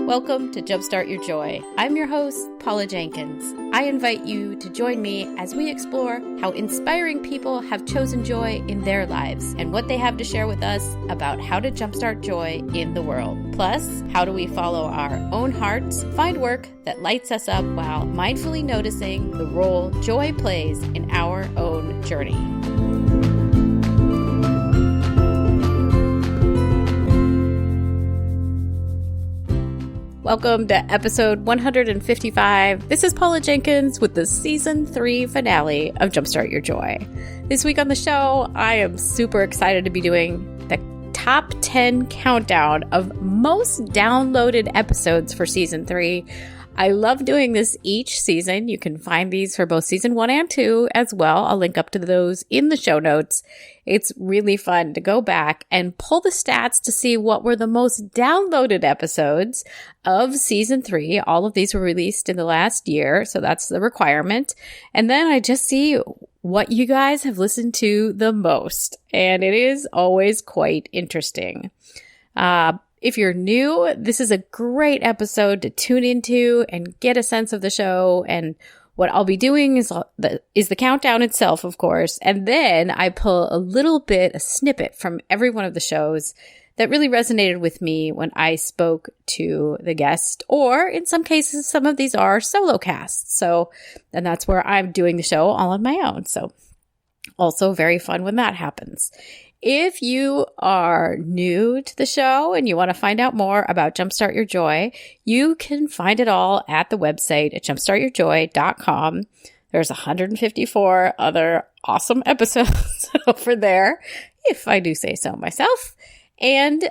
Welcome to Jumpstart Your Joy. I'm your host, Paula Jenkins. I invite you to join me as we explore how inspiring people have chosen joy in their lives and what they have to share with us about how to jumpstart joy in the world. Plus, how do we follow our own hearts, find work that lights us up while mindfully noticing the role joy plays in our own journey. Welcome to episode 155. This is Paula Jenkins with the season 3 finale of Jumpstart Your Joy. This week on the show, I am super excited to be doing the top 10 countdown of most downloaded episodes for season 3. I love doing this each season. You can find these for both season 1 and 2 as well. I'll link up to those in the show notes. It's really fun to go back and pull the stats to see what were the most downloaded episodes of season 3. All of these were released in the last year, so that's the requirement. And then I just see what you guys have listened to the most, and it is always quite interesting. If you're new, this is a great episode to tune into and get a sense of the show. And what I'll be doing is the countdown itself, of course. And then I pull a snippet from every one of the shows that really resonated with me when I spoke to the guest, or in some cases, some of these are solo casts. And that's where I'm doing the show all on my own. So also very fun when that happens. If you are new to the show and you want to find out more about Jumpstart Your Joy, you can find it all at the website at jumpstartyourjoy.com. There's 154 other awesome episodes over there, if I do say so myself. And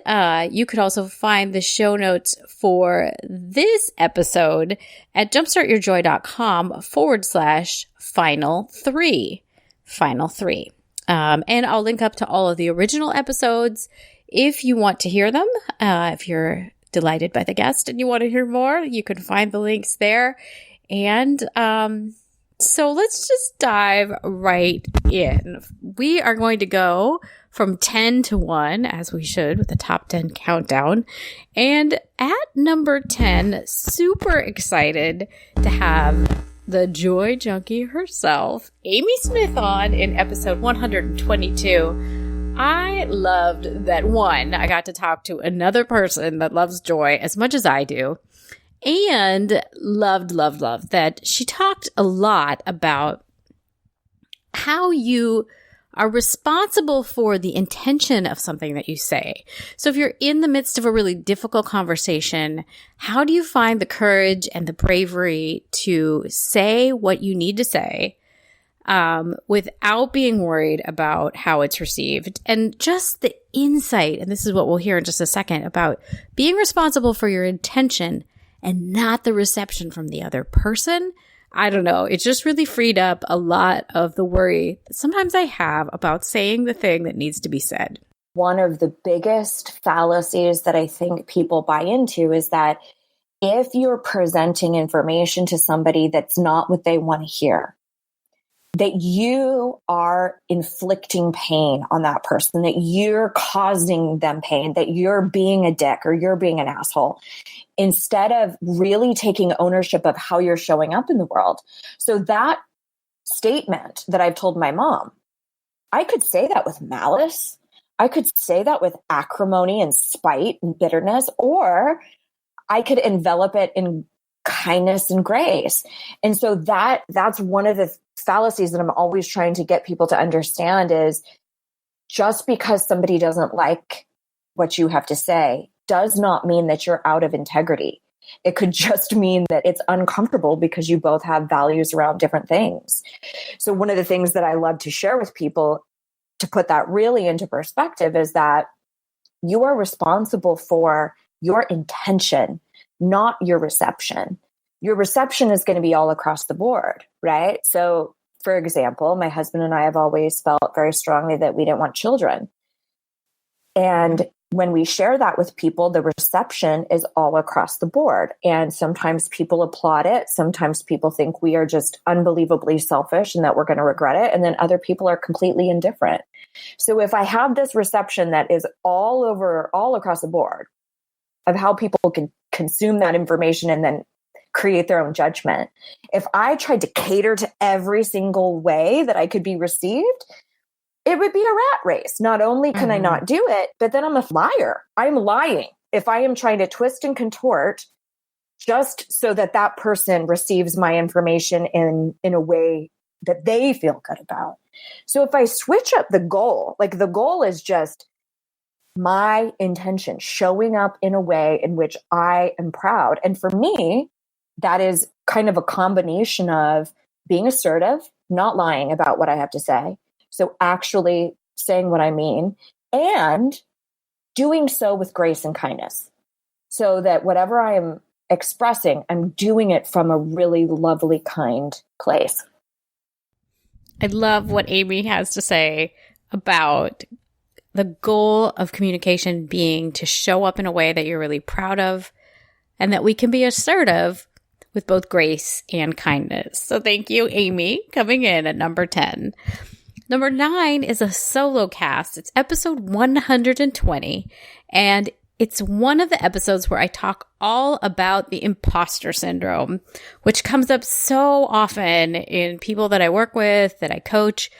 you could also find the show notes for this episode at jumpstartyourjoy.com/final3. Final 3. And I'll link up to all of the original episodes if you want to hear them. If you're delighted by the guest and you want to hear more, you can find the links there. And so let's just dive right in. We are going to go from 10 to 1, as we should, with the top 10 countdown. And at number 10, super excited to have the joy junkie herself, Amy Smith, on in episode 122. I loved that I got to talk to another person that loves joy as much as I do, and loved that she talked a lot about how you are responsible for the intention of something that you say. So if you're in the midst of a really difficult conversation, how do you find the courage and the bravery to say what you need to say without being worried about how it's received? And just the insight, and this is what we'll hear in just a second, about being responsible for your intention and not the reception from the other person. I don't know. It just really freed up a lot of the worry that sometimes I have about saying the thing that needs to be said. One of the biggest fallacies that I think people buy into is that if you're presenting information to somebody that's not what they want to hear, that you are inflicting pain on that person, that you're causing them pain, that you're being a dick or you're being an asshole, instead of really taking ownership of how you're showing up in the world. So that statement that I've told my mom, I could say that with malice. I could say that with acrimony and spite and bitterness, or I could envelop it in kindness and grace. And so that's one of the fallacies that I'm always trying to get people to understand is just because somebody doesn't like what you have to say does not mean that you're out of integrity. It could just mean that it's uncomfortable because you both have values around different things. So one of the things that I love to share with people to put that really into perspective is that you are responsible for your intention, not your reception. Your reception is going to be all across the board, right? So, for example, my husband and I have always felt very strongly that we didn't want children. And when we share that with people, the reception is all across the board. And sometimes people applaud it. Sometimes people think we are just unbelievably selfish and that we're going to regret it. And then other people are completely indifferent. So if I have this reception that is all across the board of how people can consume that information and then create their own judgment. If I tried to cater to every single way that I could be received, it would be a rat race. Not only can I not do it, but then I'm a liar. I'm lying if I am trying to twist and contort just so that that person receives my information in a way that they feel good about. So if I switch up the goal, like the goal is just my intention, showing up in a way in which I am proud. And for me, that is kind of a combination of being assertive, not lying about what I have to say. So actually saying what I mean and doing so with grace and kindness so that whatever I am expressing, I'm doing it from a really lovely, kind place. I love what Amy has to say about the goal of communication being to show up in a way that you're really proud of and that we can be assertive with both grace and kindness. So thank you, Amy, coming in at number 10. Number 9 is a solo cast. It's episode 120, and it's one of the episodes where I talk all about the imposter syndrome, which comes up so often in people that I work with, that I coach.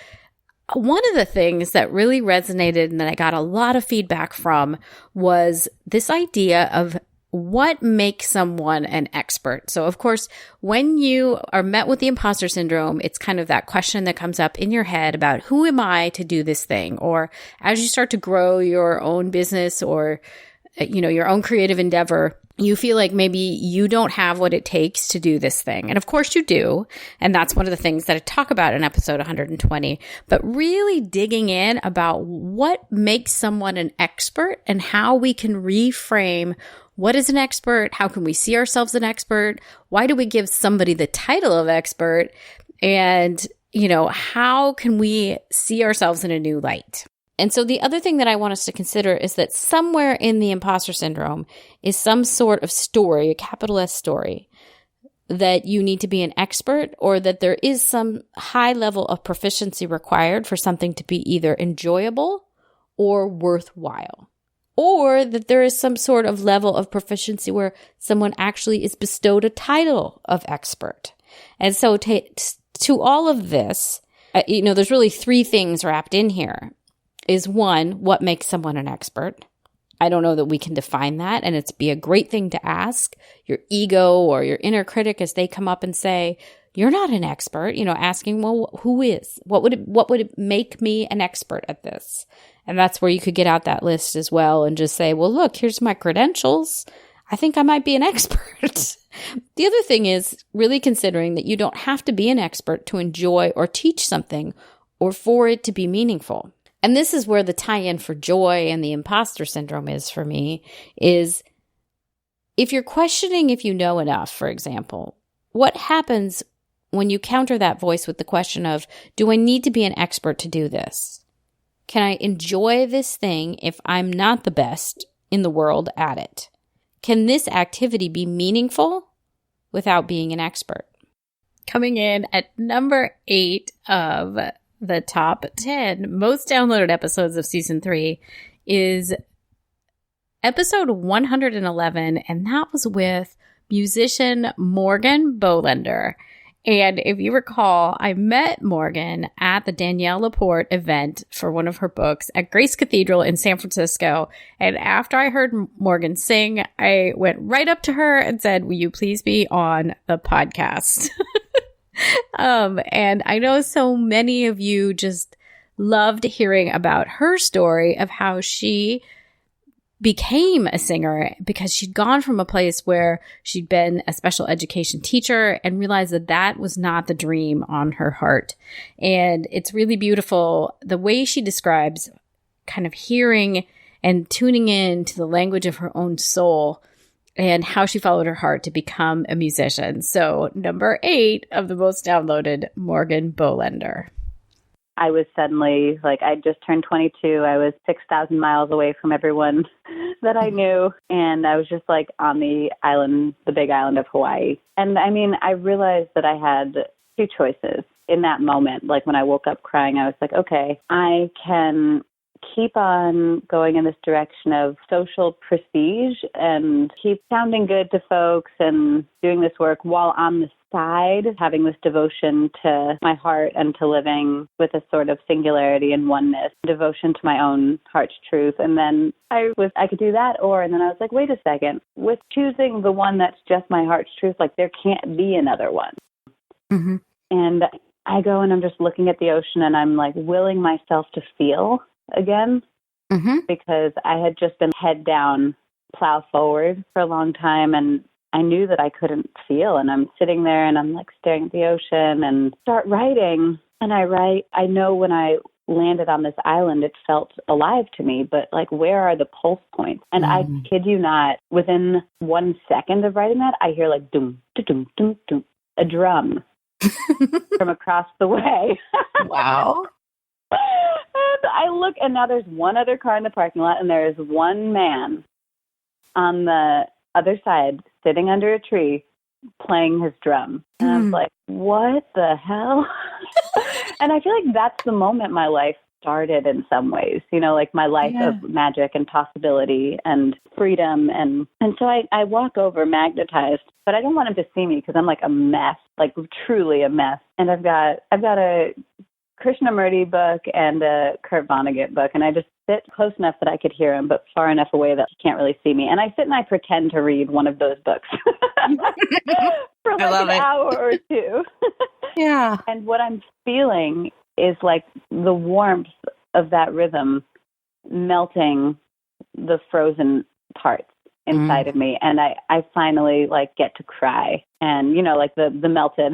One of the things that really resonated and that I got a lot of feedback from was this idea of what makes someone an expert. So, of course, when you are met with the imposter syndrome, it's kind of that question that comes up in your head about who am I to do this thing? Or as you start to grow your own business or, your own creative endeavor, you feel like maybe you don't have what it takes to do this thing. And of course you do. And that's one of the things that I talk about in episode 120. But really digging in about what makes someone an expert and how we can reframe what is an expert? How can we see ourselves an expert? Why do we give somebody the title of expert? And, how can we see ourselves in a new light? And so the other thing that I want us to consider is that somewhere in the imposter syndrome is some sort of story, a capital S story, that you need to be an expert or that there is some high level of proficiency required for something to be either enjoyable or worthwhile. Or that there is some sort of level of proficiency where someone actually is bestowed a title of expert. And so to all of this, there's really 3 things wrapped in here. Is 1, what makes someone an expert? I don't know that we can define that, and it's be a great thing to ask your ego or your inner critic as they come up and say, you're not an expert, asking, well, who is? What would it make me an expert at this? And that's where you could get out that list as well and just say, well, look, here's my credentials. I think I might be an expert. The other thing is really considering that you don't have to be an expert to enjoy or teach something or for it to be meaningful. And this is where the tie-in for joy and the imposter syndrome is for me, is if you're questioning if you know enough, for example, what happens when you counter that voice with the question of, do I need to be an expert to do this? Can I enjoy this thing if I'm not the best in the world at it? Can this activity be meaningful without being an expert? Coming in at number 8 of the top 10 most downloaded episodes of season 3 is episode 111, and that was with musician Morgan Bolender. And if you recall, I met Morgan at the Danielle Laporte event for one of her books at Grace Cathedral in San Francisco. And after I heard Morgan sing, I went right up to her and said, will you please be on the podcast? And I know so many of you just loved hearing about her story of how she became a singer because she'd gone from a place where she'd been a special education teacher and realized that that was not the dream on her heart. And it's really beautiful the way she describes kind of hearing and tuning in to the language of her own soul and how she followed her heart to become a musician. So number 8 of the most downloaded, Morgan Bolender. I was suddenly, I just turned 22. I was 6,000 miles away from everyone that I knew. And I was just on the island, the big island of Hawaii. And I realized that I had 2 choices in that moment. When I woke up crying, I was like, okay, I can keep on going in this direction of social prestige and keep sounding good to folks and doing this work while on the side having this devotion to my heart and to living with a sort of singularity and oneness, devotion to my own heart's truth. And then I could do that, and then I was like, wait a second, with choosing the one that's just my heart's truth, like there can't be another one. Mm-hmm. And I go and I'm just looking at the ocean and I'm like willing myself to feel again, because I had just been head down, plow forward for a long time, and I knew that I couldn't feel. And I'm sitting there and I'm like staring at the ocean and start writing. And I write. I know when I landed on this island, it felt alive to me, but like, where are the pulse points? And I kid you not, within 1 second of writing that, I hear like doom, doom, doom, doom, a drum from across the way. Wow. And I look, and now there's one other car in the parking lot, and there is one man on the other side sitting under a tree playing his drum. And I was like, what the hell? And I feel like that's the moment my life started in some ways, you know, like my life of magic and possibility and freedom. And so I walk over magnetized, but I don't want him to see me because I'm like a mess, like truly a mess. And I've got a Krishnamurti book and a Kurt Vonnegut book, and I just sit close enough that I could hear him, but far enough away that he can't really see me. And I sit and I pretend to read one of those books for like an hour or two. Yeah. And what I'm feeling is like the warmth of that rhythm melting the frozen parts inside of me. And I finally like get to cry, and, you know, like the melted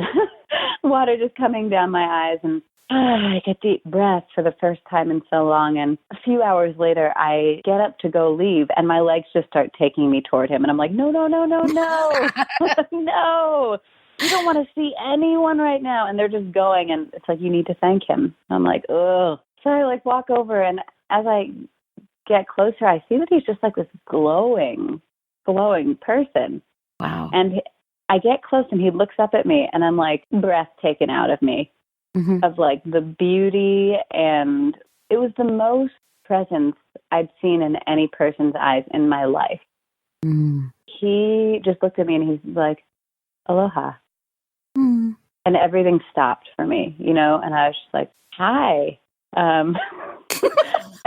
water just coming down my eyes, and I get deep breaths for the first time in so long. And a few hours later, I get up to go leave, and my legs just start taking me toward him. And I'm like, no, no, no, no, no, no. You don't want to see anyone right now. And they're just going, and it's like, you need to thank him. I'm like, ugh. So I like walk over, and as I get closer, I see that he's just like this glowing person. Wow. And I get close, and he looks up at me, and I'm like, breath taken out of me. Of like the beauty, and it was the most presence I'd seen in any person's eyes in my life. He just looked at me and he's like, aloha. And everything stopped for me, you know, and I was just like, hi. I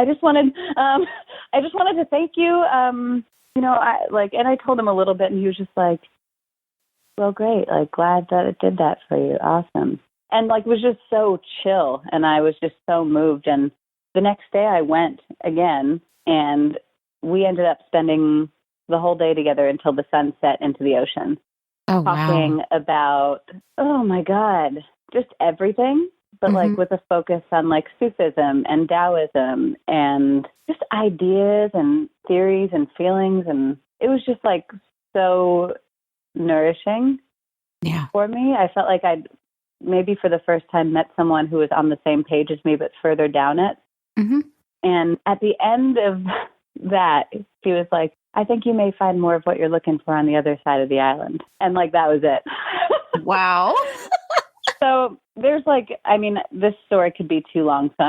just wanted to thank you. You know, and I told him a little bit, and he was just like, well, great. Like, glad that it did that for you. Awesome. And like was just so chill, and I was just so moved. And the next day I went again, and we ended up spending the whole day together until the sun set into the ocean. Talking about, oh my God, just everything, but like with a focus on like Sufism and Taoism and just ideas and theories and feelings. And it was just like so nourishing for me. I felt like I'd maybe for the first time met someone who was on the same page as me, but further down it. And at the end of that, he was like, I think you may find more of what you're looking for on the other side of the island. And like, that was it. Wow. So there's like, I mean, this story could be too long, so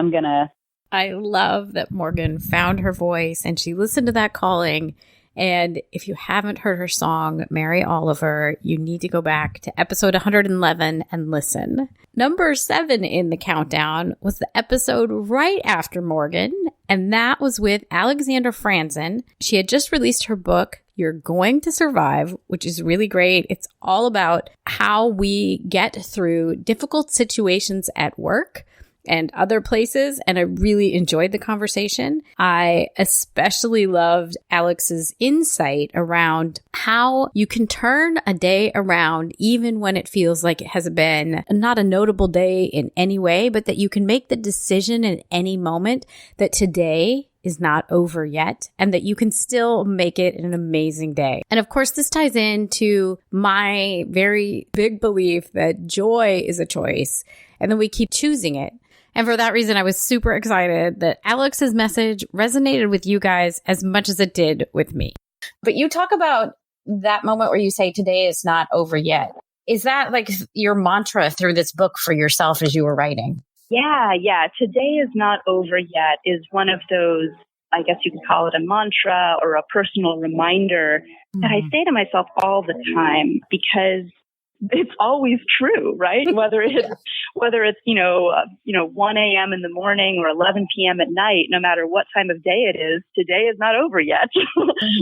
I love that Morgan found her voice and she listened to that calling. And if you haven't heard her song, Mary Oliver, you need to go back to episode 111 and listen. Number 7 in the countdown was the episode right after Morgan, and that was with Alexandra Franzen. She had just released her book, You're Going to Survive, which is really great. It's all about how we get through difficult situations at work and other places, and I really enjoyed the conversation. I especially loved Alex's insight around how you can turn a day around even when it feels like it has been not a notable day in any way, but that you can make the decision in any moment that today is not over yet and that you can still make it an amazing day. And of course, this ties into my very big belief that joy is a choice and then we keep choosing it. And for that reason, I was super excited that Alex's message resonated with you guys as much as it did with me. But you talk about that moment where you say today is not over yet. Is that like your mantra through this book for yourself as you were writing? Yeah. Today is not over yet is one of those, I guess you could call it a mantra or a personal reminder that I say to myself all the time because it's always true, right? Whether it's 1 a.m. in the morning or 11 p.m. at night, no matter what time of day it is, today is not over yet,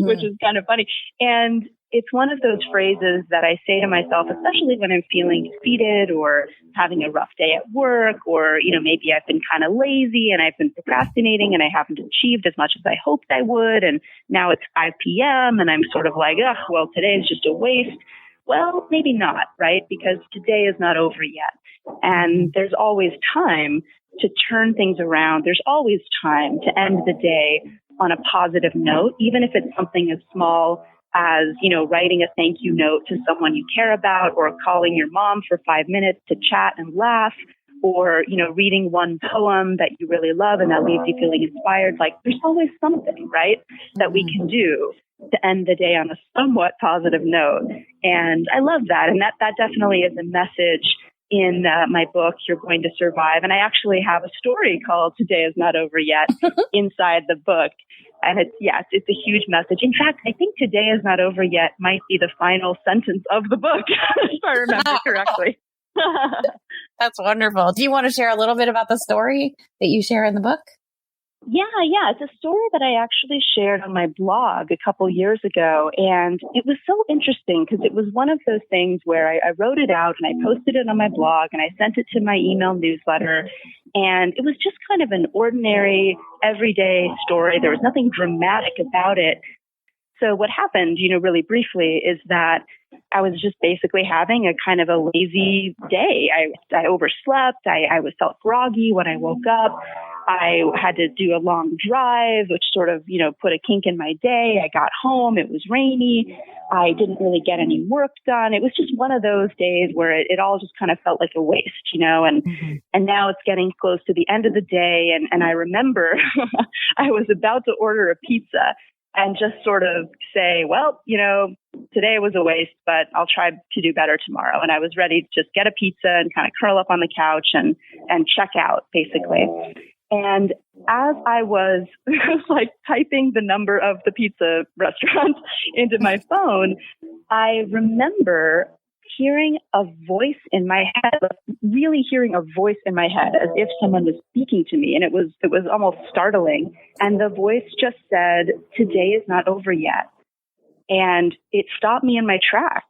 which is kind of funny. And it's one of those phrases that I say to myself, especially when I'm feeling defeated or having a rough day at work, or, maybe I've been kind of lazy and I've been procrastinating and I haven't achieved as much as I hoped I would. And now it's 5 p.m. and I'm sort of like, well, today is just a waste. Well, maybe not, right? Because today is not over yet. And there's always time to turn things around. There's always time to end the day on a positive note, even if it's something as small as, writing a thank you note to someone you care about, or calling your mom for 5 minutes to chat and laugh, or, reading one poem that you really love and that leaves you feeling inspired. Like, there's always something, right, that we can do to end the day on a somewhat positive note. And I love that. And that definitely is a message in my book, You're Going to Survive. And I actually have a story called Today is Not Over Yet inside the book. And it's a huge message. In fact, I think Today is Not Over Yet might be the final sentence of the book, if I remember correctly. That's wonderful. Do you want to share a little bit about the story that you share in the book? Yeah. It's a story that I actually shared on my blog a couple years ago. And it was so interesting because it was one of those things where I wrote it out and I posted it on my blog and I sent it to my email newsletter. And it was just kind of an ordinary, everyday story. There was nothing dramatic about it. So what happened, really briefly, is that I was just basically having a kind of a lazy day. I overslept. I felt groggy when I woke up. I had to do a long drive, which sort of, put a kink in my day. I got home. It was rainy. I didn't really get any work done. It was just one of those days where it all just kind of felt like a waste, and now it's getting close to the end of the day. And I remember I was about to order a pizza and just sort of say, well, today was a waste, but I'll try to do better tomorrow. And I was ready to just get a pizza and kind of curl up on the couch and check out, basically. And as I was like typing the number of the pizza restaurant into my phone, I remember hearing a voice in my head, really hearing a voice in my head as if someone was speaking to me. And it was almost startling. And the voice just said, today is not over yet. And it stopped me in my tracks.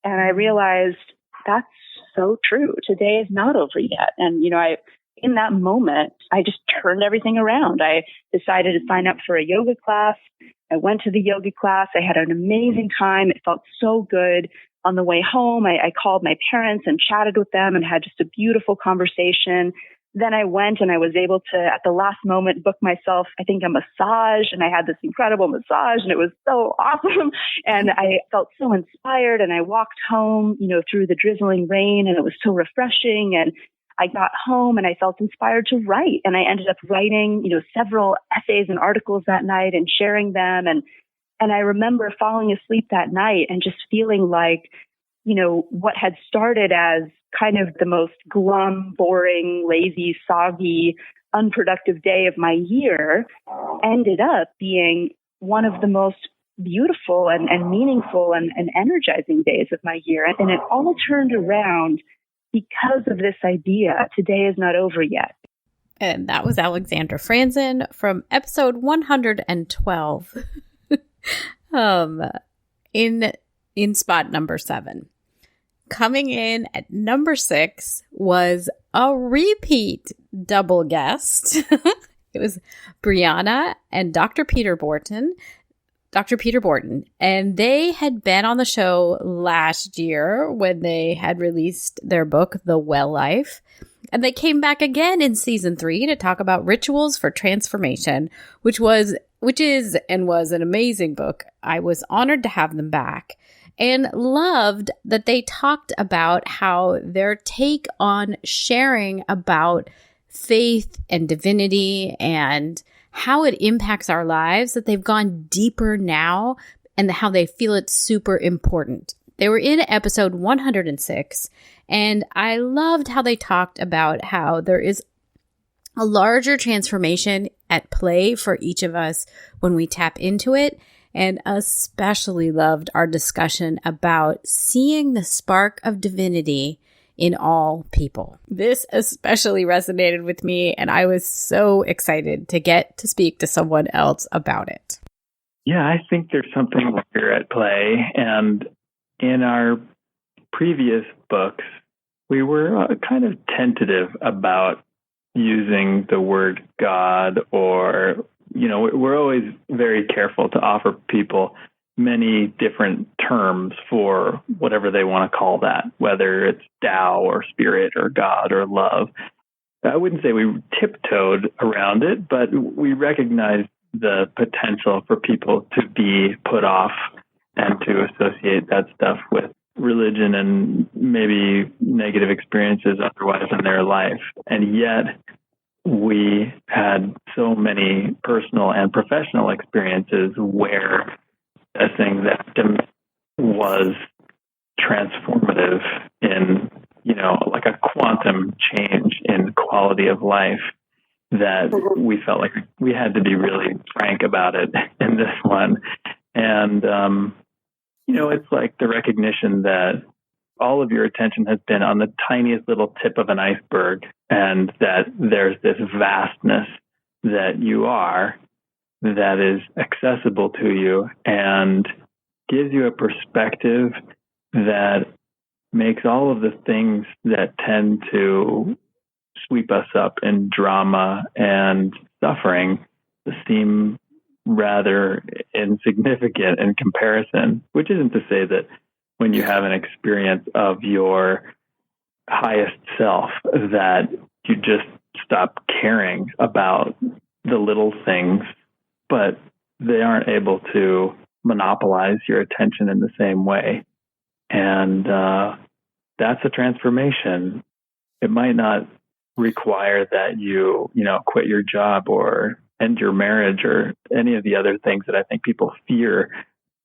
And I realized that's so true. Today is not over yet. And, in that moment, I just turned everything around. I decided to sign up for a yoga class. I went to the yoga class. I had an amazing time. It felt so good. On the way home, I called my parents and chatted with them and had just a beautiful conversation. Then I went and I was able to, at the last moment, book myself, I think, a massage. And I had this incredible massage and it was so awesome. And I felt so inspired. And I walked home, through the drizzling rain, and it was so refreshing. And I got home and I felt inspired to write. And I ended up writing, several essays and articles that night and sharing them. And I remember falling asleep that night and just feeling like, what had started as kind of the most glum, boring, lazy, soggy, unproductive day of my year ended up being one of the most beautiful and meaningful and energizing days of my year. And it all turned around because of this idea, today is not over yet. And that was Alexandra Franzen from episode 112. In spot number 7. Coming in at number 6 was a repeat double guest. It was Brianna and Dr. Peter Borton, and they had been on the show last year when they had released their book, The Well Life. And they came back again in season 3 to talk about rituals for transformation, which is and was an amazing book. I was honored to have them back and loved that they talked about how their take on sharing about faith and divinity and how it impacts our lives, that they've gone deeper now and how they feel it's super important They were in episode 106, and I loved how they talked about how there is a larger transformation at play for each of us when we tap into it, and especially loved our discussion about seeing the spark of divinity in all people. This especially resonated with me, and I was so excited to get to speak to someone else about it. Yeah, I think there's something here at play. And in our previous books, we were kind of tentative about using the word God, or, we're always very careful to offer people many different terms for whatever they want to call that, whether it's Tao or spirit or God or love. I wouldn't say we tiptoed around it, but we recognized the potential for people to be put off and to associate that stuff with religion and maybe negative experiences otherwise in their life. And yet we had so many personal and professional experiences where a thing that was transformative in, like a quantum change in quality of life, that we felt like we had to be really frank about it in this one. And, it's like the recognition that all of your attention has been on the tiniest little tip of an iceberg, and that there's this vastness that you are that is accessible to you and gives you a perspective that makes all of the things that tend to sweep us up in drama and suffering seem rather insignificant in comparison, which isn't to say that when you have an experience of your highest self that you just stop caring about the little things, but they aren't able to monopolize your attention in the same way. And that's a transformation. It might not require that you quit your job or end your marriage or any of the other things that I think people fear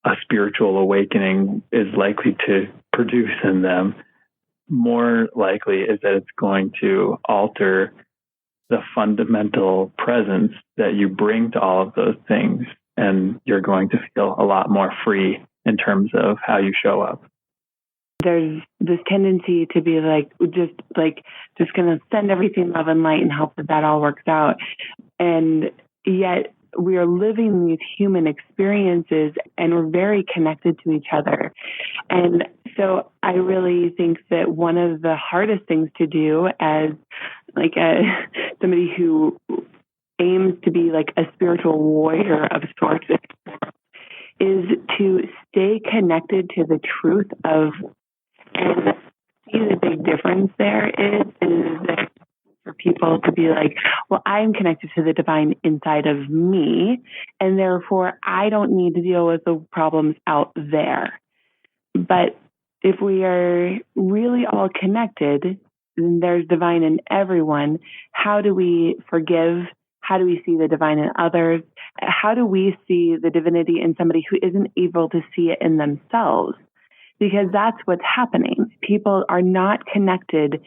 a spiritual awakening is likely to produce in them. More likely is that it's going to alter the fundamental presence that you bring to all of those things, and you're going to feel a lot more free in terms of how you show up. There's this tendency to be just going to send everything love and light and hope that all works out. And yet we are living these human experiences, and we're very connected to each other. And so I really think that one of the hardest things to do as somebody who aims to be like a spiritual warrior of sorts is to stay connected to the truth of, and see the big difference there is that for people to be like, well, I'm connected to the divine inside of me, and therefore I don't need to deal with the problems out there. But if we are really all connected, then there's divine in everyone. How do we forgive? How do we see the divine in others? How do we see the divinity in somebody who isn't able to see it in themselves? Because that's what's happening. People are not connected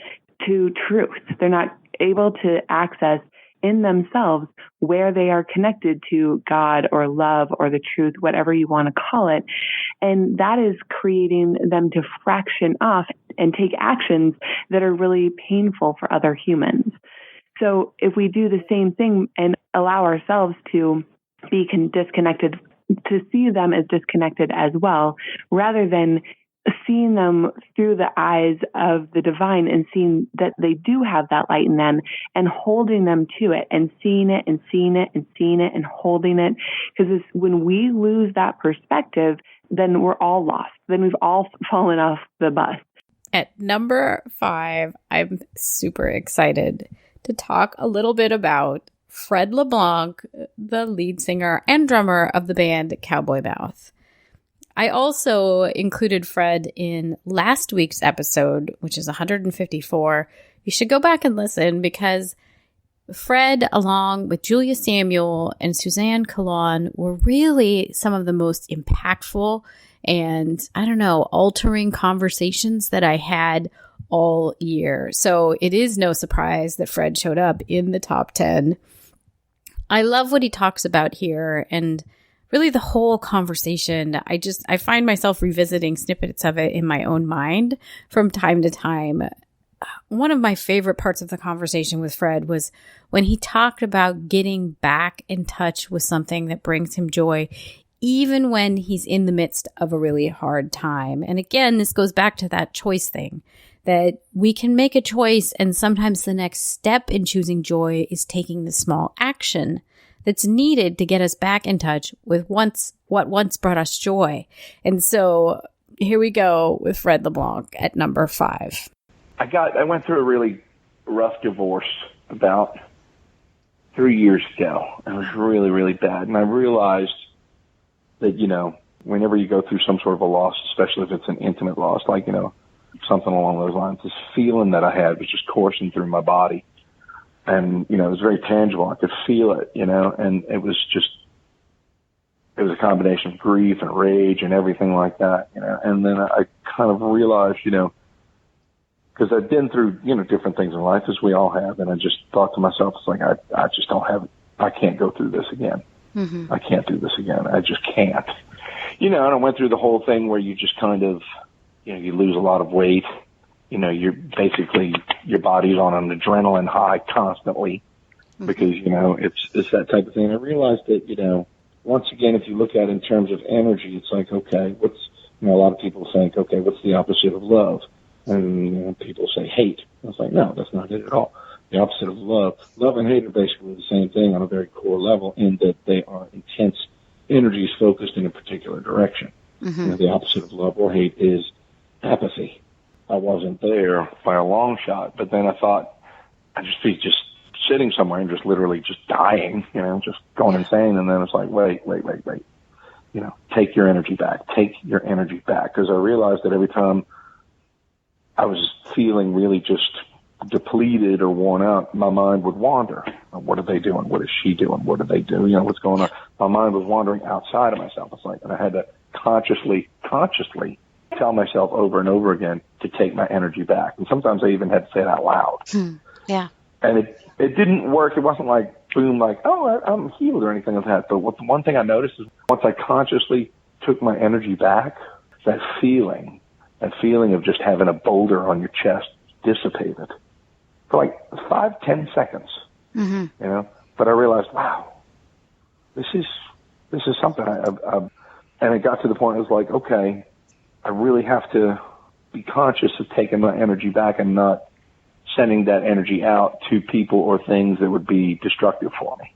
to truth. They're not able to access in themselves where they are connected to God or love or the truth, whatever you want to call it. And that is creating them to fraction off and take actions that are really painful for other humans. So if we do the same thing and allow ourselves to be disconnected, to see them as disconnected as well, rather than seeing them through the eyes of the divine and seeing that they do have that light in them and holding them to it and seeing it and seeing it and seeing it and holding it. Because when we lose that perspective, then we're all lost. Then we've all fallen off the bus. At number 5, I'm super excited to talk a little bit about Fred LeBlanc, the lead singer and drummer of the band Cowboy Mouth. I also included Fred in last week's episode, which is 154. You should go back and listen because Fred, along with Julia Samuel and Suzanne Colon, were really some of the most impactful and, I don't know, altering conversations that I had all year. So it is no surprise that Fred showed up in the top 10. I love what he talks about here, and really the whole conversation. I find myself revisiting snippets of it in my own mind from time to time. One of my favorite parts of the conversation with Fred was when he talked about getting back in touch with something that brings him joy, even when he's in the midst of a really hard time. And again, this goes back to that choice thing, that we can make a choice, and sometimes the next step in choosing joy is taking the small action that's needed to get us back in touch with what once brought us joy. And so here we go with Fred LeBlanc at number 5. I went through a really rough divorce about 3 years ago. It was really, really bad. And I realized that, whenever you go through some sort of a loss, especially if it's an intimate loss, like, something along those lines, this feeling that I had was just coursing through my body. And, it was very tangible. I could feel it, and it was a combination of grief and rage and everything like that, And then I kind of realized, because I've been through, different things in life, as we all have. And I just thought to myself, it's like, I just don't have, I can't go through this again. Mm-hmm. I can't do this again. I just can't. And I went through the whole thing where you just kind of, you lose a lot of weight. You're basically, your body's on an adrenaline high constantly because, it's that type of thing. I realized that, once again, if you look at it in terms of energy, it's like, okay, a lot of people think, okay, what's the opposite of love? And people say hate. I was like, no, that's not it at all. The opposite of love. Love and hate are basically the same thing on a very core level in that they are intense energies focused in a particular direction. Mm-hmm. The opposite of love or hate is apathy. I wasn't there by a long shot, but then I thought I'd just be just sitting somewhere and just literally just dying, just going insane. And then it's like, wait. Take your energy back. Take your energy back. Because I realized that every time I was feeling really just depleted or worn out, my mind would wander. What are they doing? What is she doing? What do they do? What's going on? My mind was wandering outside of myself. It's like, and I had to consciously tell myself over and over again to take my energy back. And sometimes I even had to say it out loud. Yeah. And it didn't work. It wasn't like, boom, like, oh, I'm healed or anything like that. But the one thing I noticed is once I consciously took my energy back, that feeling of just having a boulder on your chest dissipated for like 5-10 seconds, mm-hmm. But I realized, wow, this is something. And it got to the point, it was like, okay, I really have to be conscious of taking my energy back and not sending that energy out to people or things that would be destructive for me.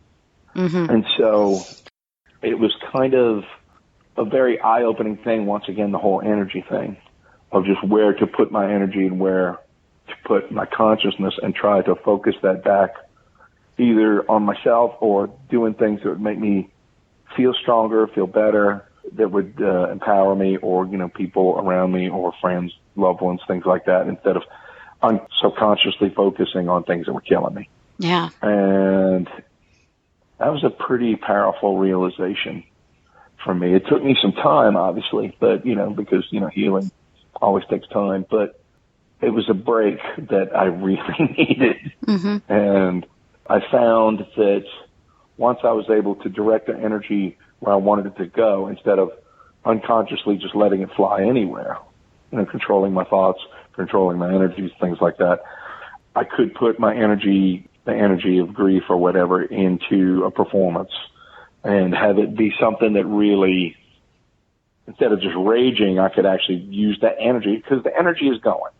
Mm-hmm. And so it was kind of a very eye-opening thing, once again, the whole energy thing of just where to put my energy and where to put my consciousness and try to focus that back either on myself or doing things that would make me feel stronger, feel better, that would empower me or, people around me or friends, loved ones, things like that, instead of subconsciously focusing on things that were killing me. Yeah. And that was a pretty powerful realization for me. It took me some time, obviously, but, because, healing always takes time, but it was a break that I really needed. Mm-hmm. And I found that once I was able to direct the energy where I wanted it to go instead of unconsciously just letting it fly anywhere, controlling my thoughts, controlling my energies, things like that, I could put my energy, the energy of grief or whatever, into a performance and have it be something that really, instead of just raging, I could actually use that energy because the energy is going.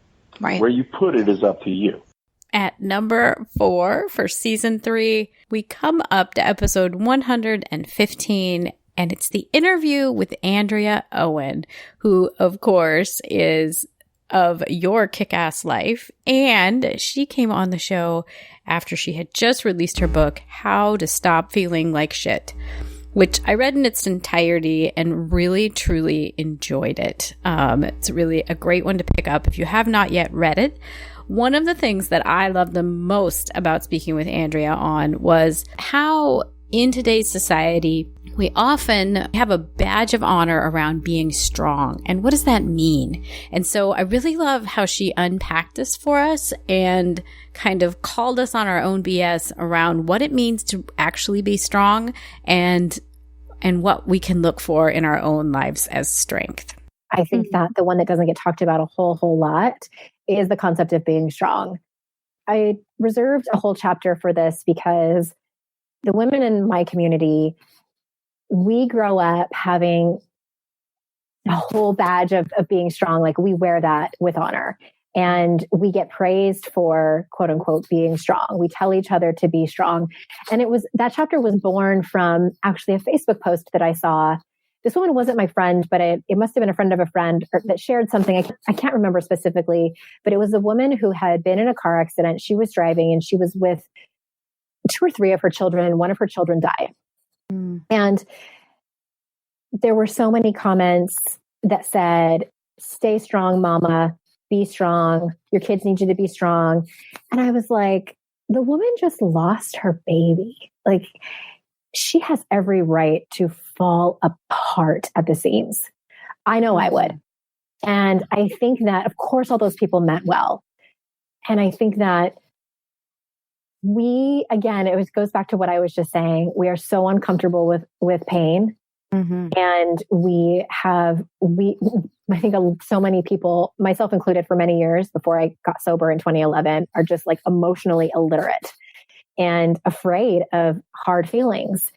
Right. Where you put it is up to you. At number 4 for season 3, we come up to episode 115, and it's the interview with Andrea Owen, who, of course, is of Your Kick-Ass Life. And she came on the show after she had just released her book, How to Stop Feeling Like Shit, which I read in its entirety and really, truly enjoyed it. It's really a great one to pick up if you have not yet read it. One of the things that I loved the most about speaking with Andrea on was how in today's society, We often have a badge of honor around being strong. And what does that mean? And so I really love how she unpacked this for us and kind of called us on our own BS around what it means to actually be strong and what we can look for in our own lives as strength. I think that the one that doesn't get talked about a whole lot is the concept of being strong. I reserved a whole chapter for this because the women in my community, we grow up having a whole badge of being strong. Like we wear that with honor and we get praised for quote unquote being strong. We tell each other to be strong. And that chapter was born from actually a Facebook post that I saw. This woman wasn't my friend, but it must have been a friend of a friend that shared something. I can't remember specifically, but it was a woman who had been in a car accident. She was driving and she was with 2 or 3 of her children. One of her children died. And there were so many comments that said, stay strong, mama, be strong. Your kids need you to be strong. And I was like, the woman just lost her baby. Like, she has every right to fall apart at the seams. I know I would. And I think that, of course, all those people meant well. And I think that again, goes back to what I was just saying. We are so uncomfortable with pain. And I think so many people, myself included for many years before I got sober in 2011, are just like emotionally illiterate and afraid of hard feelings.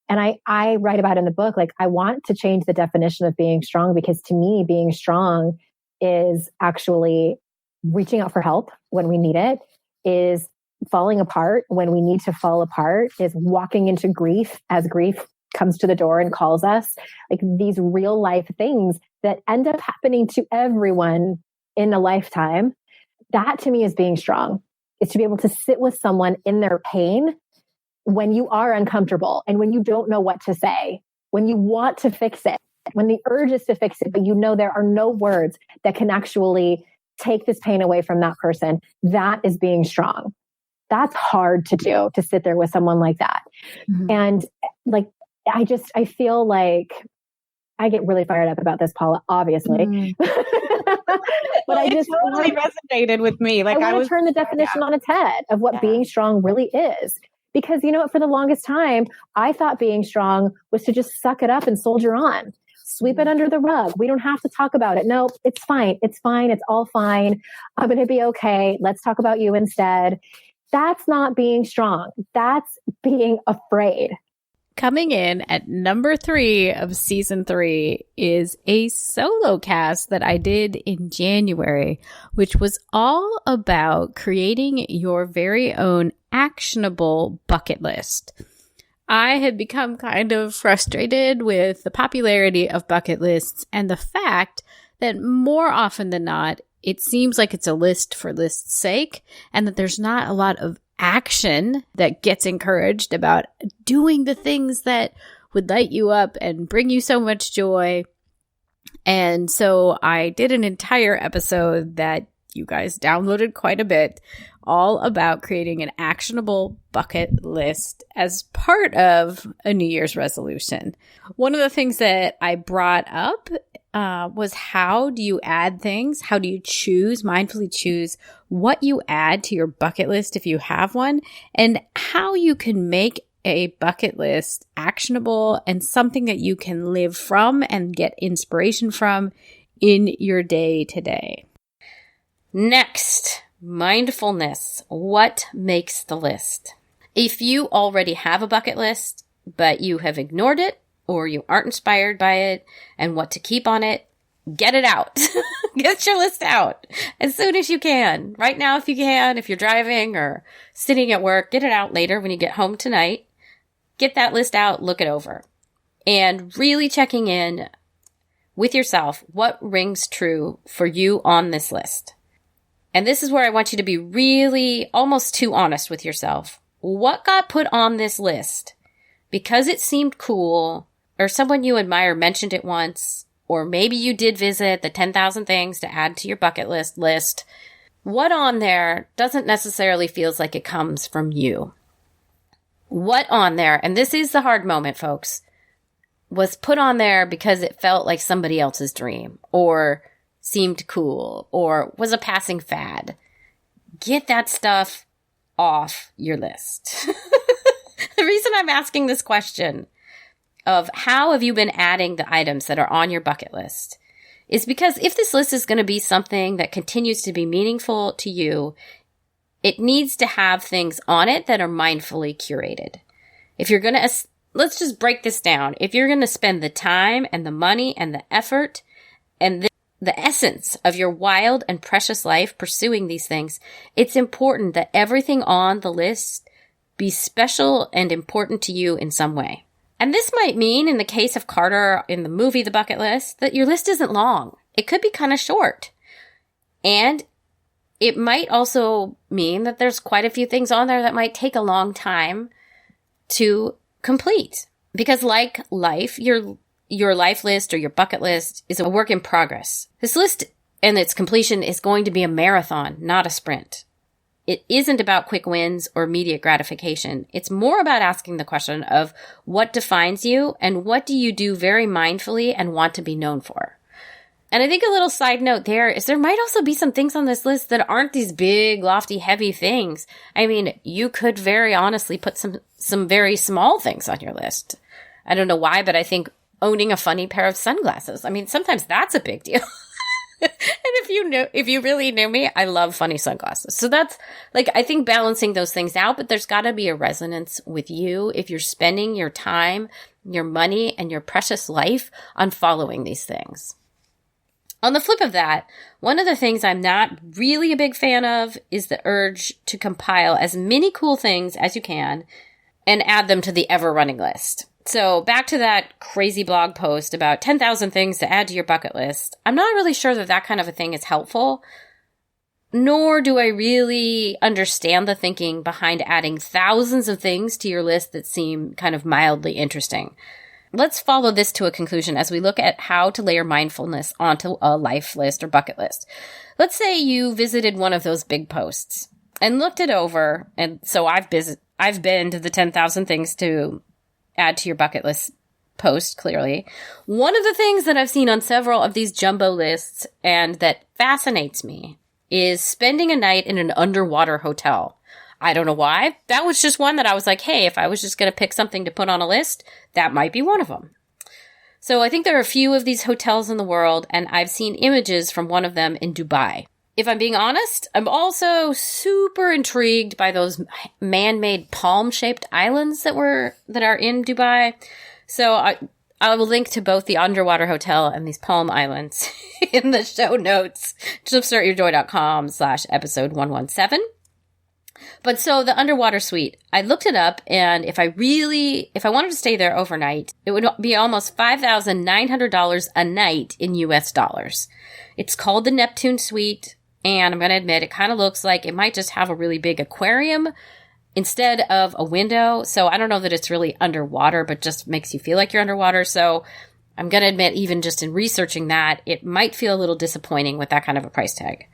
And I write about in the book, like, I want to change the definition of being strong, because to me, being strong is actually reaching out for help when we need it, is falling apart when we need to fall apart, is walking into grief as grief comes to the door and calls us. Like, these real life things that end up happening to everyone in a lifetime. That to me is being strong. Is to be able to sit with someone in their pain when you are uncomfortable and when you don't know what to say, when you want to fix it, when the urge is to fix it, but you know there are no words that can actually take this pain away from that person. That is being strong. That's hard to do, to sit there with someone like that. And like, I feel like I get really fired up about this, Paula, obviously. But I just totally resonated with me. Like, I want to turn the definition on its head of what being strong really is. Because, you know, for the longest time, I thought being strong was to just suck it up and soldier on, sweep it under the rug. We don't have to talk about it. No, it's fine. It's fine. It's all fine. I'm going to be okay. Let's talk about you instead. That's not being strong. That's being afraid. Coming in at number 3 of season 3 is a solo cast that I did in January, which was all about creating your very own actionable bucket list. I had become kind of frustrated with the popularity of bucket lists and the fact that more often than not, it seems like it's a list for list's sake, and that there's not a lot of action that gets encouraged about doing the things that would light you up and bring you so much joy. And so I did an entire episode that you guys downloaded quite a bit, all about creating an actionable bucket list as part of a New Year's resolution. One of the things that I brought up was, how do you add things? How do you mindfully choose what you add to your bucket list if you have one, and how you can make a bucket list actionable and something that you can live from and get inspiration from in your day to day. Next, mindfulness. What makes the list? If you already have a bucket list, but you have ignored it, or you aren't inspired by it and what to keep on it, get it out. Get your list out as soon as you can. Right now, if you can, if you're driving or sitting at work, get it out later when you get home tonight. Get that list out, look it over. And really checking in with yourself, what rings true for you on this list. And this is where I want you to be really almost too honest with yourself. What got put on this list because it seemed cool, or someone you admire mentioned it once, or maybe you did visit the 10,000 things to add to your bucket list. What on there doesn't necessarily feels like it comes from you? What on there, and this is the hard moment, folks, was put on there because it felt like somebody else's dream or seemed cool or was a passing fad. Get that stuff off your list. The reason I'm asking this question of how have you been adding the items that are on your bucket list is because if this list is going to be something that continues to be meaningful to you, it needs to have things on it that are mindfully curated. If you're going to, let's just break this down. If you're going to spend the time and the money and the effort and the essence of your wild and precious life pursuing these things, it's important that everything on the list be special and important to you in some way. And this might mean, in the case of Carter in the movie The Bucket List, that your list isn't long. It could be kind of short. And it might also mean that there's quite a few things on there that might take a long time to complete. Because like life, your life list or your bucket list is a work in progress. This list and its completion is going to be a marathon, not a sprint. It isn't about quick wins or immediate gratification. It's more about asking the question of what defines you and what do you do very mindfully and want to be known for. And I think a little side note there is there might also be some things on this list that aren't these big, lofty, heavy things. I mean, you could very honestly put some very small things on your list. I don't know why, but I think owning a funny pair of sunglasses. I mean, sometimes that's a big deal. And if you really knew me, I love funny sunglasses. So that's like, I think balancing those things out, but there's got to be a resonance with you if you're spending your time, your money, and your precious life on following these things. On the flip of that, one of the things I'm not really a big fan of is the urge to compile as many cool things as you can and add them to the ever-running list. So back to that crazy blog post about 10,000 things to add to your bucket list. I'm not really sure that kind of a thing is helpful, nor do I really understand the thinking behind adding thousands of things to your list that seem kind of mildly interesting. Let's follow this to a conclusion as we look at how to layer mindfulness onto a life list or bucket list. Let's say you visited one of those big posts and looked it over, and so I've been to the 10,000 things to add to your bucket list post, clearly. One of the things that I've seen on several of these jumbo lists and that fascinates me is spending a night in an underwater hotel. I don't know why. That was just one that I was like, hey, if I was just going to pick something to put on a list, that might be one of them. So I think there are a few of these hotels in the world, and I've seen images from one of them in Dubai. If I'm being honest, I'm also super intrigued by those man-made palm-shaped islands that are in Dubai. So I will link to both the underwater hotel and these palm islands in the show notes. jumpstartyourjoy.com/episode 117. But so the underwater suite, I looked it up, and if I wanted to stay there overnight, it would be almost $5,900 a night in US dollars. It's called the Neptune Suite. And I'm going to admit, it kind of looks like it might just have a really big aquarium instead of a window. So I don't know that it's really underwater, but just makes you feel like you're underwater. So I'm going to admit, even just in researching that, it might feel a little disappointing with that kind of a price tag.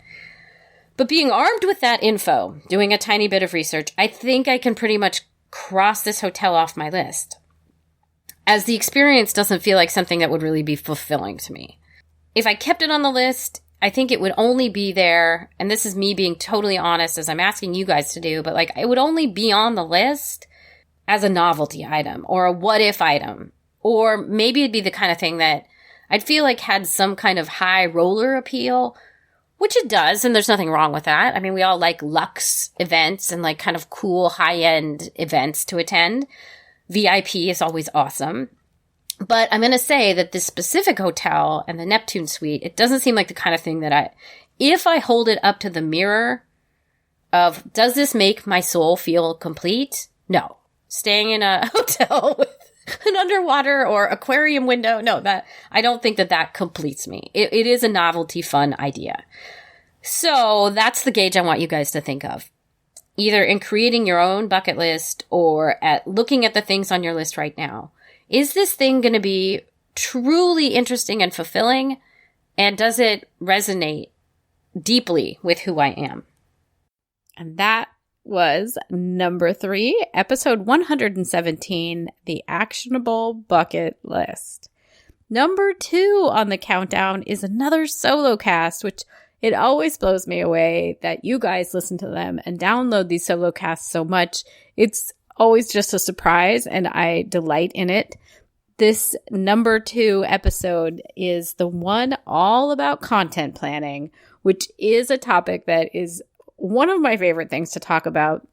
But being armed with that info, doing a tiny bit of research, I think I can pretty much cross this hotel off my list, as the experience doesn't feel like something that would really be fulfilling to me. If I kept it on the list, I think it would only be there, and this is me being totally honest as I'm asking you guys to do, but like it would only be on the list as a novelty item or a what if item. Or maybe it'd be the kind of thing that I'd feel like had some kind of high roller appeal, which it does, and there's nothing wrong with that. I mean, we all like luxe events and like kind of cool high-end events to attend. VIP is always awesome. But I'm going to say that this specific hotel and the Neptune Suite, it doesn't seem like the kind of thing that if I hold it up to the mirror of, does this make my soul feel complete? No. Staying in a hotel with an underwater or aquarium window, no, I don't think that completes me. It is a novelty, fun idea. So that's the gauge I want you guys to think of. Either in creating your own bucket list or at looking at the things on your list right now. Is this thing going to be truly interesting and fulfilling? And does it resonate deeply with who I am? And that was number 3, episode 117, The Actionable Bucket List. Number 2 on the countdown is another solo cast, which it always blows me away that you guys listen to them and download these solo casts so much. It's always just a surprise, and I delight in it. This number 2 episode is the one all about content planning, which is a topic that is one of my favorite things to talk about.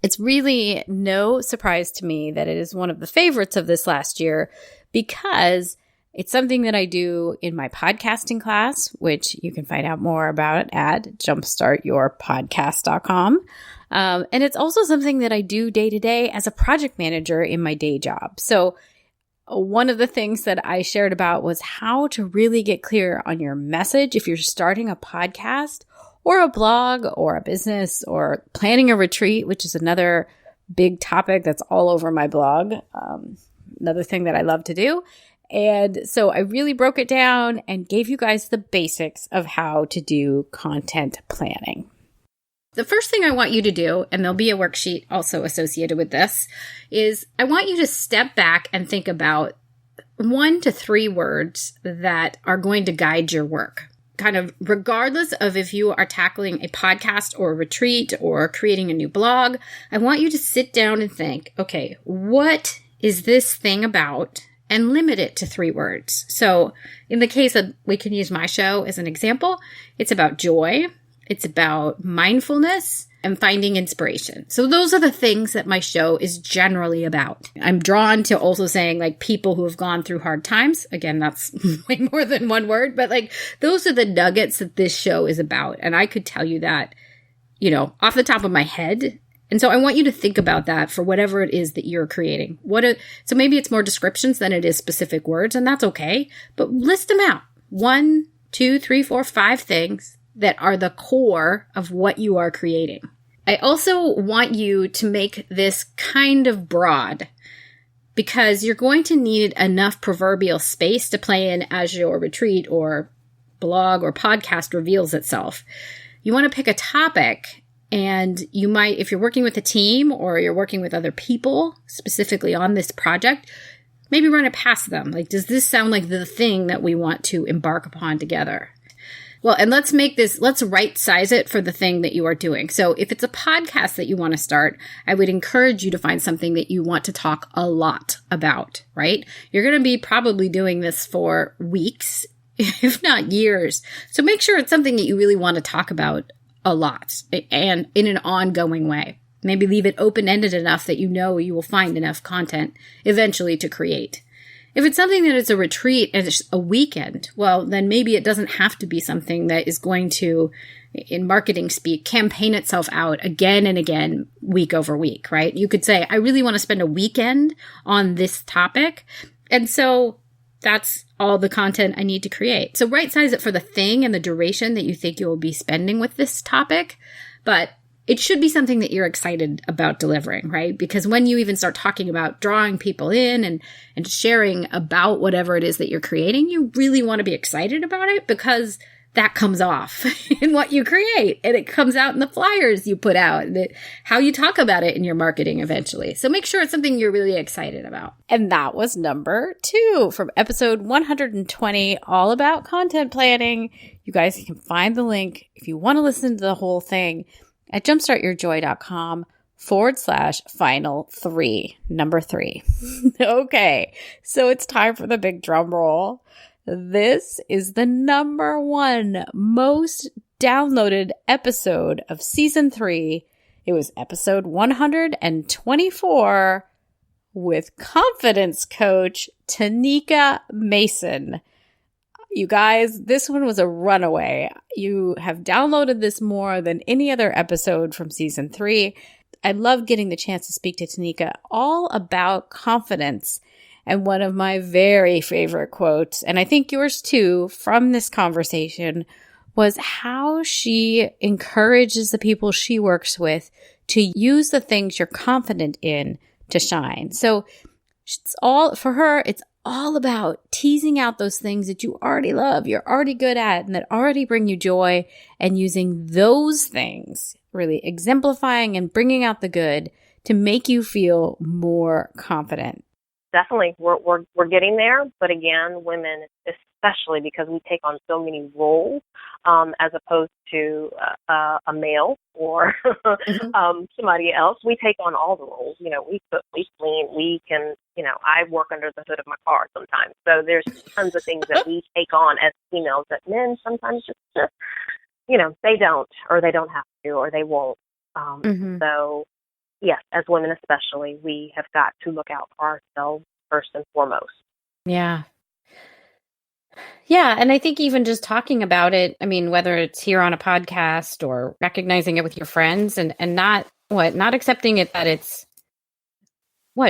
It's really no surprise to me that it is one of the favorites of this last year because it's something that I do in my podcasting class, which you can find out more about at jumpstartyourpodcast.com. And it's also something that I do day to day as a project manager in my day job. So one of the things that I shared about was how to really get clear on your message if you're starting a podcast or a blog or a business or planning a retreat, which is another big topic that's all over my blog. Another thing that I love to do. And so I really broke it down and gave you guys the basics of how to do content planning. The first thing I want you to do, and there'll be a worksheet also associated with this, is I want you to step back and think about 1 to 3 words that are going to guide your work. Kind of regardless of if you are tackling a podcast or a retreat or creating a new blog, I want you to sit down and think, okay, what is this thing about? And limit it to 3 words. So in the case of, we can use my show as an example, it's about joy, it's about mindfulness, and finding inspiration. So those are the things that my show is generally about. I'm drawn to also saying like people who have gone through hard times. Again, that's way more than 1 word, but like those are the nuggets that this show is about. And I could tell you that, off the top of my head. And so I want you to think about that for whatever it is that you're creating. So maybe it's more descriptions than it is specific words, and that's okay. But list them out. 1, 2, 3, 4, 5 things that are the core of what you are creating. I also want you to make this kind of broad because you're going to need enough proverbial space to play in as your retreat or blog or podcast reveals itself. You want to pick a topic. And you might, if you're working with a team or you're working with other people specifically on this project, maybe run it past them. Like, does this sound like the thing that we want to embark upon together? Well, and let's right size it for the thing that you are doing. So if it's a podcast that you want to start, I would encourage you to find something that you want to talk a lot about, right? You're going to be probably doing this for weeks, if not years. So make sure it's something that you really want to talk about a lot and in an ongoing way. Maybe leave it open-ended enough that you will find enough content eventually to create. If it's something that is a retreat and it's a weekend, well, then maybe it doesn't have to be something that is going to, in marketing speak, campaign itself out again and again, week over week, right? You could say, I really want to spend a weekend on this topic. And so that's all the content I need to create. So right size it for the thing and the duration that you think you will be spending with this topic. But it should be something that you're excited about delivering, right? Because when you even start talking about drawing people in and sharing about whatever it is that you're creating, you really want to be excited about it because that comes off in what you create and it comes out in the flyers you put out, how you talk about it in your marketing eventually. So make sure it's something you're really excited about. And that was number 2 from episode 120, all about content planning. You guys can find the link if you want to listen to the whole thing at jumpstartyourjoy.com/final3, number 3. Okay, so it's time for the big drum roll. This is the number 1 most downloaded episode of season 3. It was episode 124 with confidence coach Tanika Mason. You guys, this one was a runaway. You have downloaded this more than any other episode from season 3. I love getting the chance to speak to Tanika all about confidence. And one of my very favorite quotes, and I think yours too, from this conversation was how she encourages the people she works with to use the things you're confident in to shine. So it's all, for her, it's all about teasing out those things that you already love, you're already good at, and that already bring you joy, and using those things really exemplifying and bringing out the good to make you feel more confident? Definitely, we're getting there, but again, women, especially because we take on so many roles, as opposed to a male or somebody else. We take on all the roles. You know, we cook, we clean, we can. You know, I work under the hood of my car sometimes. So there's tons of things that we take on as females that men sometimes just you know, they don't, or they don't have to, or they won't. So. Yes, as women especially, we have got to look out for ourselves first and foremost. Yeah. Yeah. And I think even just talking about it, I mean, whether it's here on a podcast or recognizing it with your friends and not accepting it that it's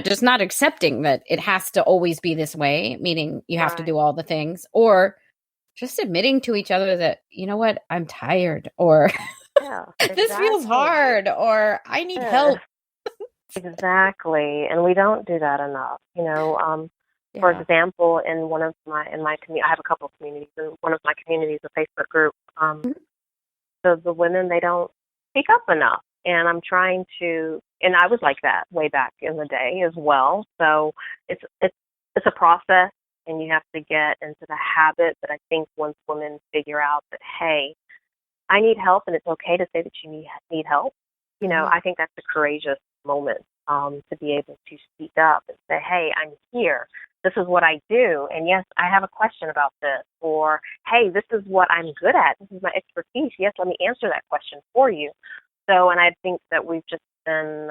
just not accepting that it has to always be this way, meaning you have to do all the things, or just admitting to each other that, you know what, I'm tired, or this feels hard, or I need help. Exactly, and we don't do that enough. You know, for example, in my community, I have a couple of communities. In one of my communities, a Facebook group, so the women, they don't speak up enough, and I'm trying to. And I was like that way back in the day as well. So it's a process, and you have to get into the habit. But I think once women figure out that, hey, I need help, and it's okay to say that you need help. You know, I think that's a courageous moment to be able to speak up and say, hey, I'm here. This is what I do. And yes, I have a question about this. Or, hey, this is what I'm good at. This is my expertise. Yes, let me answer that question for you. So, and I think that we've just been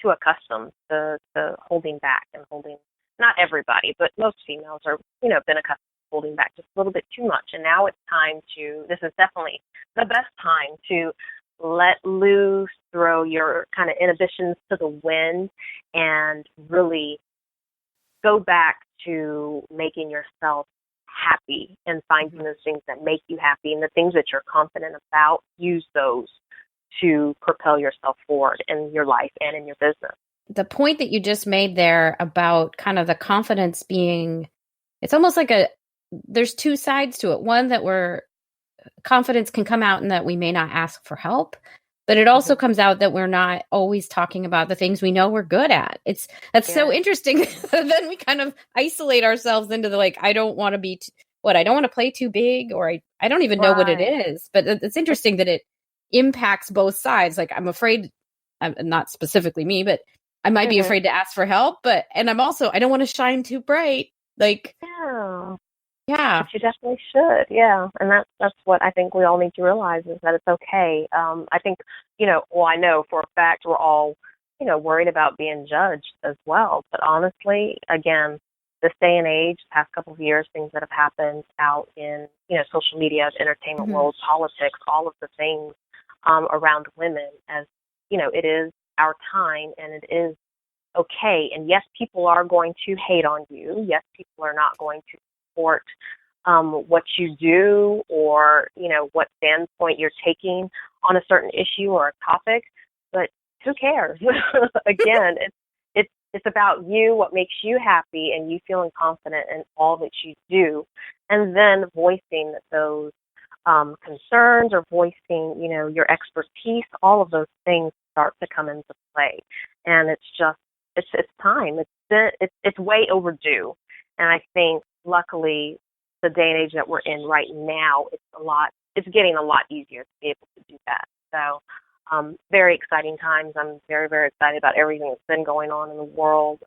too accustomed to holding back and holding, not everybody, but most females are, you know, been accustomed to holding back just a little bit too much. And now it's time to, this is definitely the best time to let loose, throw your kind of inhibitions to the wind, and really go back to making yourself happy and finding those things that make you happy, and the things that you're confident about, use those to propel yourself forward in your life and in your business. The point that you just made there about kind of the confidence being, it's almost like there's two sides to it. One, that confidence can come out and that we may not ask for help, but it also comes out that we're not always talking about the things we know we're good at. That's so interesting. Then we kind of isolate ourselves into the, like, I don't want to be, I don't want to play too big, or I don't even know what it is. But it's interesting that it impacts both sides. Like, I'm afraid, not specifically me, but I might be afraid to ask for help, and I don't want to shine too bright. Like, yeah. But you definitely should. Yeah. And that's what I think we all need to realize, is that it's okay. I think, you know, well, I know for a fact we're all, you know, worried about being judged as well. But honestly, again, this day and age, past couple of years, things that have happened out in, you know, social media, entertainment world, politics, all of the things around women, as, you know, it is our time, and it is okay. And yes, people are going to hate on you. Yes, people are not going to support what you do, or, you know, what standpoint you're taking on a certain issue or a topic, but who cares? Again, it's about you, what makes you happy, and you feeling confident in all that you do, and then voicing those concerns, or voicing, you know, your expertise. All of those things start to come into play, and it's time. It's way overdue, and I think, luckily, the day and age that we're in right now, it's getting a lot easier to be able to do that. So, very exciting times. I'm very, very excited about everything that's been going on in the world.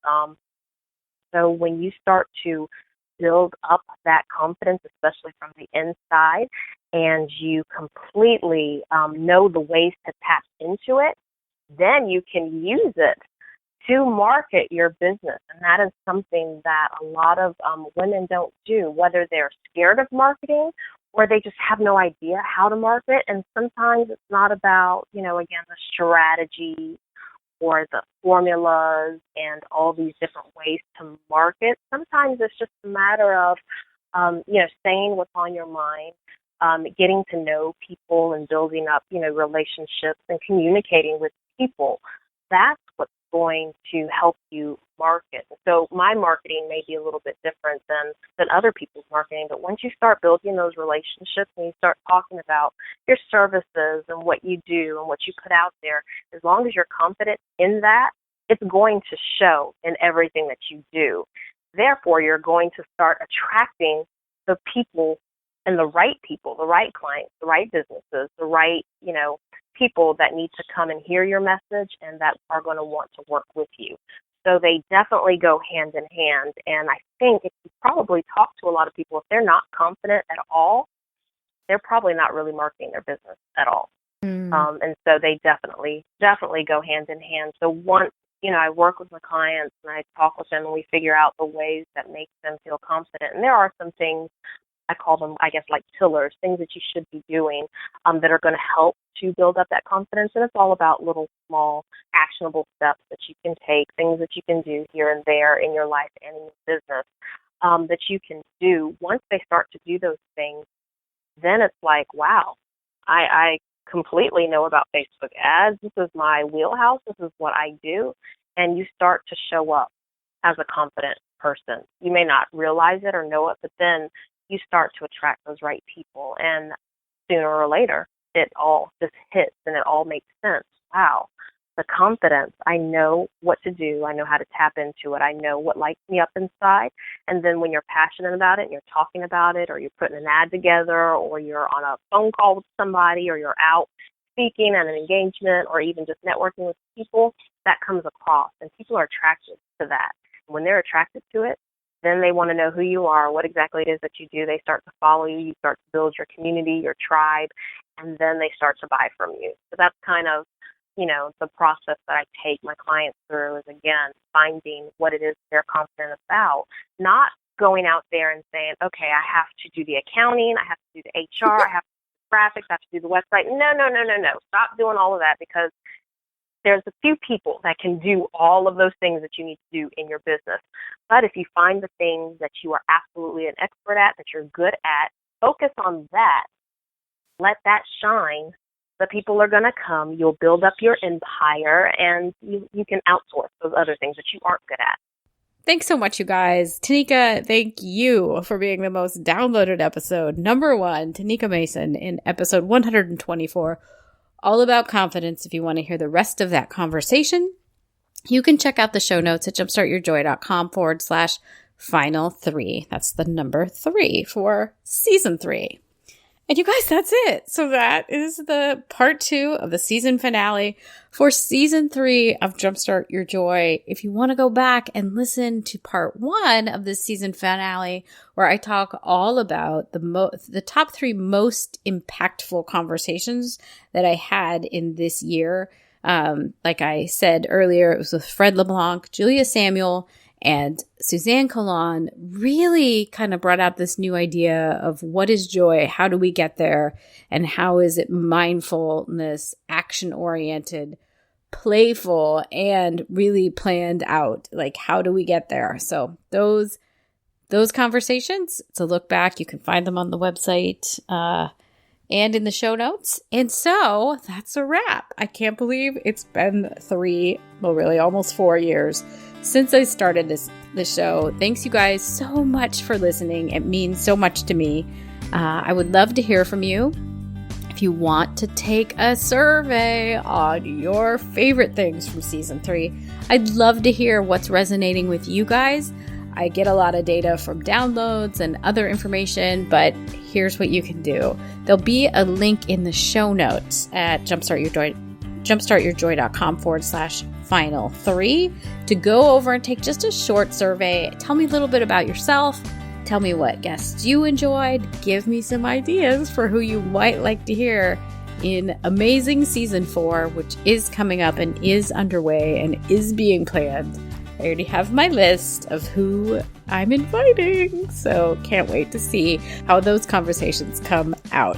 So when you start to build up that confidence, especially from the inside, and you completely know the ways to tap into it, then you can use it to market your business. And that is something that a lot of women don't do, whether they're scared of marketing or they just have no idea how to market. And sometimes it's not about, you know, again, the strategy or the formulas and all these different ways to market. Sometimes it's just a matter of, you know, saying what's on your mind, getting to know people and building up, you know, relationships and communicating with people. That's what's going to help you market. So my marketing may be a little bit different than other people's marketing, but once you start building those relationships and you start talking about your services and what you do and what you put out there, as long as you're confident in that, it's going to show in everything that you do. Therefore, you're going to start attracting the people and the right clients, the right businesses, the right, people that need to come and hear your message and that are going to want to work with you. So they definitely go hand in hand. And I think if you probably talk to a lot of people, if they're not confident at all, they're probably not really marketing their business at all. And so they definitely go hand in hand. So once, I work with my clients and I talk with them and we figure out the ways that make them feel confident. And there are some things, I call them, I guess, like pillars, things that you should be doing that are going to help to build up that confidence. And it's all about little, small, actionable steps that you can take, things that you can do here and there in your life and in your business that you can do. Once they start to do those things, then it's like, wow, I completely know about Facebook ads. This is my wheelhouse. This is what I do. And you start to show up as a confident person. You may not realize it or know it, but then you start to attract those right people. And sooner or later, it all just hits and it all makes sense. Wow, the confidence. I know what to do. I know how to tap into it. I know what lights me up inside. And then when you're passionate about it and you're talking about it, or you're putting an ad together, or you're on a phone call with somebody, or you're out speaking at an engagement, or even just networking with people, that comes across. And people are attracted to that. When they're attracted to it, then they want to know who you are, what exactly it is that you do. They start to follow you. You start to build your community, your tribe, and then they start to buy from you. So that's kind of, the process that I take my clients through is, again, finding what it is they're confident about, not going out there and saying, okay, I have to do the accounting, I have to do the HR, I have to do the graphics, I have to do the website. No. Stop doing all of that, because there's a few people that can do all of those things that you need to do in your business. But if you find the things that you are absolutely an expert at, that you're good at, focus on that. Let that shine. The people are going to come. You'll build up your empire, and you can outsource those other things that you aren't good at. Thanks so much, you guys. Tanika, thank you for being the most downloaded episode. Number 1, Tanika Mason in episode 124. All about confidence. If you want to hear the rest of that conversation, you can check out the show notes at jumpstartyourjoy.com/final 3. That's the number 3 for season 3. And you guys, that's it. So that is the part 2 of the season finale for season 3 of Jumpstart Your Joy. If you want to go back and listen to part 1 of this season finale, where I talk all about the top 3 most impactful conversations that I had in this year. Like I said earlier, it was with Fred LeBlanc, Julia Samuel, and Suzanne Collin. Really kind of brought out this new idea of what is joy, how do we get there, and how is it mindfulness, action-oriented, playful, and really planned out. Like, how do we get there? So those conversations, it's a look back. You can find them on the website and in the show notes. And so that's a wrap. I can't believe it's been almost 4 years since I started this show. Thanks, you guys, so much for listening. It means so much to me. I would love to hear from you. If you want to take a survey on your favorite things from season 3, I'd love to hear what's resonating with you guys. I get a lot of data from downloads and other information, but here's what you can do. There'll be a link in the show notes at jumpstartyourjoy.com/final 3 to go over and take just a short survey. Tell me a little bit about yourself. Tell me what guests you enjoyed. Give me some ideas for who you might like to hear in amazing season 4, which is coming up and is underway and is being planned. I already have my list of who I'm inviting, so can't wait to see how those conversations come out.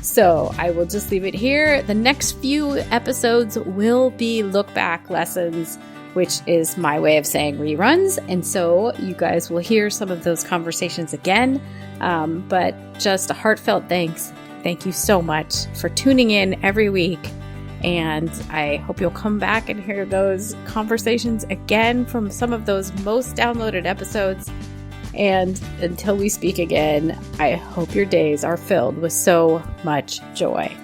So I will just leave it here. The next few episodes will be look back lessons, which is my way of saying reruns. And so you guys will hear some of those conversations again. But just a heartfelt thanks. Thank you so much for tuning in every week. And I hope you'll come back and hear those conversations again from some of those most downloaded episodes. And until we speak again, I hope your days are filled with so much joy.